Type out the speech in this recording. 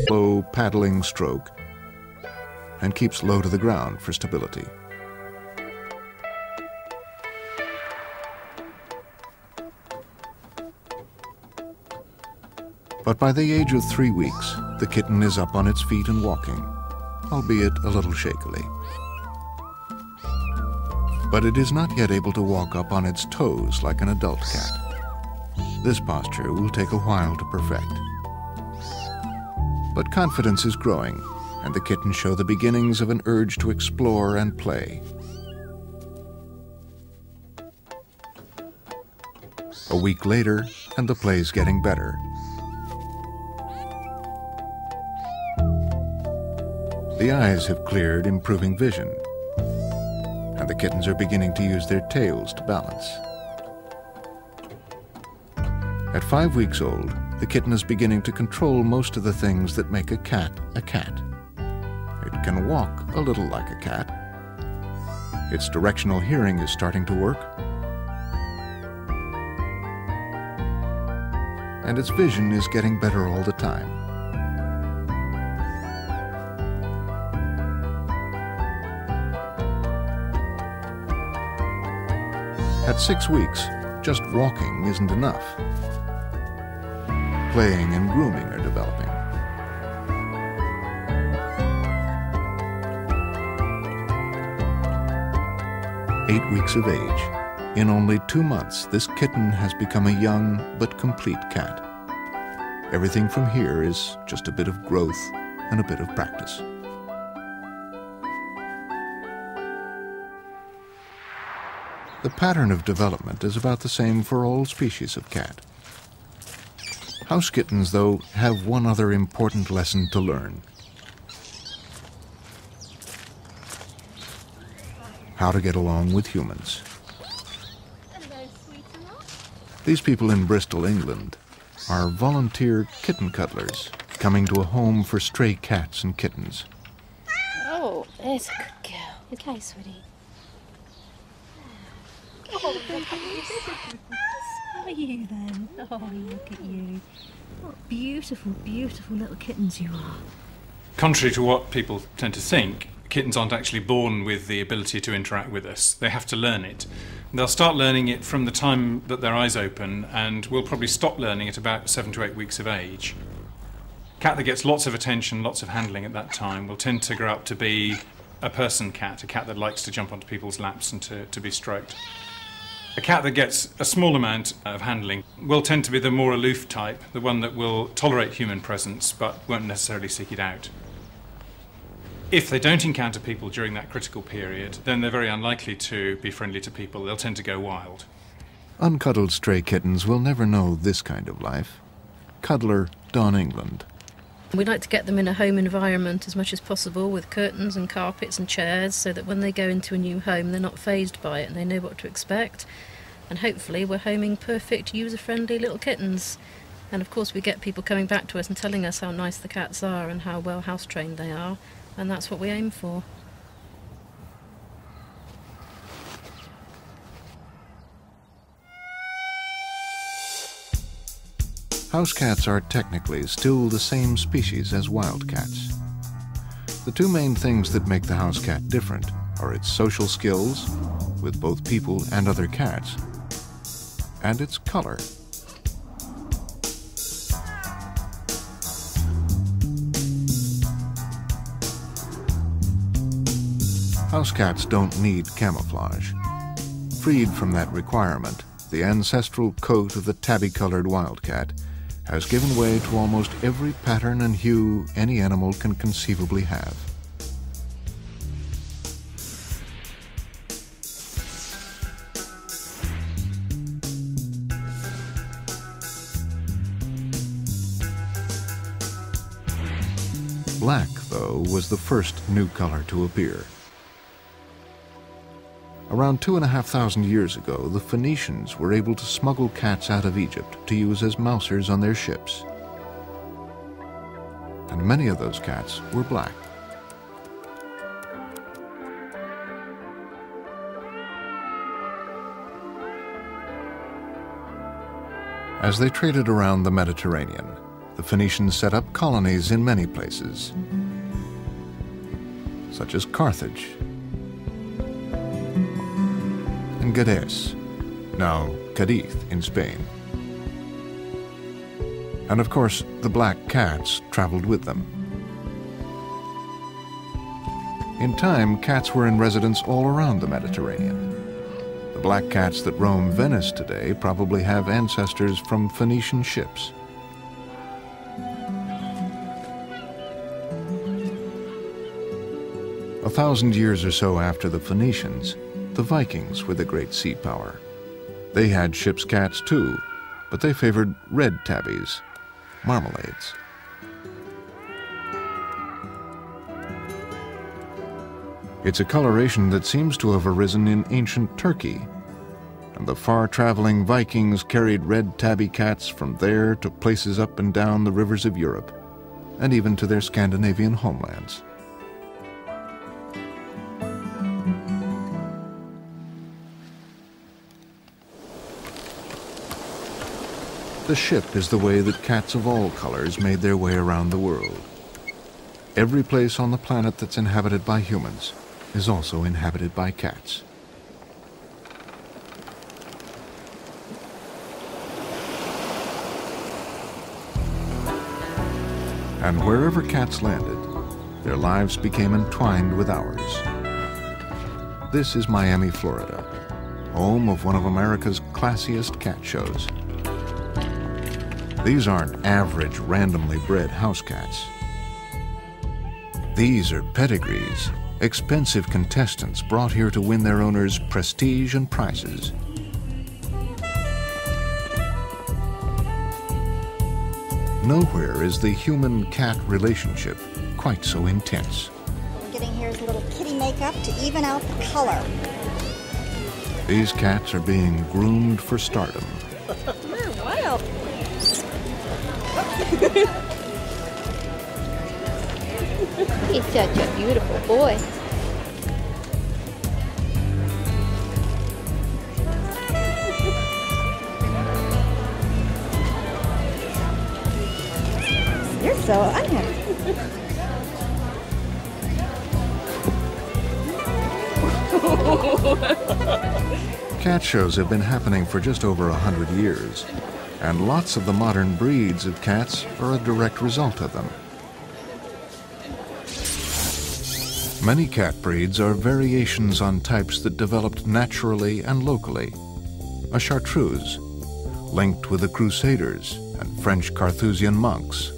slow paddling stroke and keeps low to the ground for stability. But by the age of 3 weeks, the kitten is up on its feet and walking, albeit a little shakily. But it is not yet able to walk up on its toes like an adult cat. This posture will take a while to perfect. But confidence is growing, and the kittens show the beginnings of an urge to explore and play. A week later, and the play's getting better. The eyes have cleared, improving vision, and the kittens are beginning to use their tails to balance. At 5 weeks old, the kitten is beginning to control most of the things that make a cat a cat. It can walk a little like a cat. Its directional hearing is starting to work, and its vision is getting better all the time. At 6 weeks, just walking isn't enough. Playing and grooming are developing. 8 weeks of age, in only 2 months, this kitten has become a young but complete cat. Everything from here is just a bit of growth and a bit of practice. The pattern of development is about the same for all species of cat. House kittens, though, have one other important lesson to learn. How to get along with humans. These people in Bristol, England, are volunteer kitten cuddlers coming to a home for stray cats and kittens. Oh, there's a good girl. Okay, sweetie. Oh, how are you then? Oh, look at you. What beautiful, beautiful little kittens you are. Contrary to what people tend to think, kittens aren't actually born with the ability to interact with us. They have to learn it. They'll start learning it from the time that their eyes open, and will probably stop learning at about 7 to 8 weeks of age. A cat that gets lots of attention, lots of handling at that time, will tend to grow up to be a person cat, a cat that likes to jump onto people's laps and to be stroked. A cat that gets a small amount of handling will tend to be the more aloof type, the one that will tolerate human presence but won't necessarily seek it out. If they don't encounter people during that critical period, then they're very unlikely to be friendly to people. They'll tend to go wild. Uncuddled stray kittens will never know this kind of life. Cuddler Don England. We like to get them in a home environment as much as possible, with curtains and carpets and chairs, so that when they go into a new home they're not fazed by it and they know what to expect. And hopefully we're homing perfect, user-friendly little kittens. And of course we get people coming back to us and telling us how nice the cats are and how well house-trained they are, and that's what we aim for. House cats are technically still the same species as wild cats. The two main things that make the house cat different are its social skills, with both people and other cats, and its color. House cats don't need camouflage. Freed from that requirement, the ancestral coat of the tabby-colored wildcat has given way to almost every pattern and hue any animal can conceivably have. Black, though, was the first new color to appear. Around 2,500 years ago, the Phoenicians were able to smuggle cats out of Egypt to use as mousers on their ships. And many of those cats were black. As they traded around the Mediterranean, the Phoenicians set up colonies in many places, such as Carthage and Gades, now Cadiz in Spain. And of course, the black cats traveled with them. In time, cats were in residence all around the Mediterranean. The black cats that roam Venice today probably have ancestors from Phoenician ships. A 1,000 years or so after the Phoenicians, the Vikings were the great sea power. They had ship's cats too, but they favored red tabbies, marmalades. It's a coloration that seems to have arisen in ancient Turkey, and the far-traveling Vikings carried red tabby cats from there to places up and down the rivers of Europe, and even to their Scandinavian homelands. The ship is the way that cats of all colors made their way around the world. Every place on the planet that's inhabited by humans is also inhabited by cats. And wherever cats landed, their lives became entwined with ours. This is Miami, Florida, home of one of America's classiest cat shows. These aren't average, randomly bred house cats. These are pedigrees, expensive contestants brought here to win their owners prestige and prizes. Nowhere is the human-cat relationship quite so intense. What we're getting here is a little kitty makeup to even out the color. These cats are being groomed for stardom. You're wild. He's such a beautiful boy. You're so unhappy. Cat shows have been happening for just over 100 years, and lots of the modern breeds of cats are a direct result of them. Many cat breeds are variations on types that developed naturally and locally. A chartreuse, linked with the Crusaders and French Carthusian monks,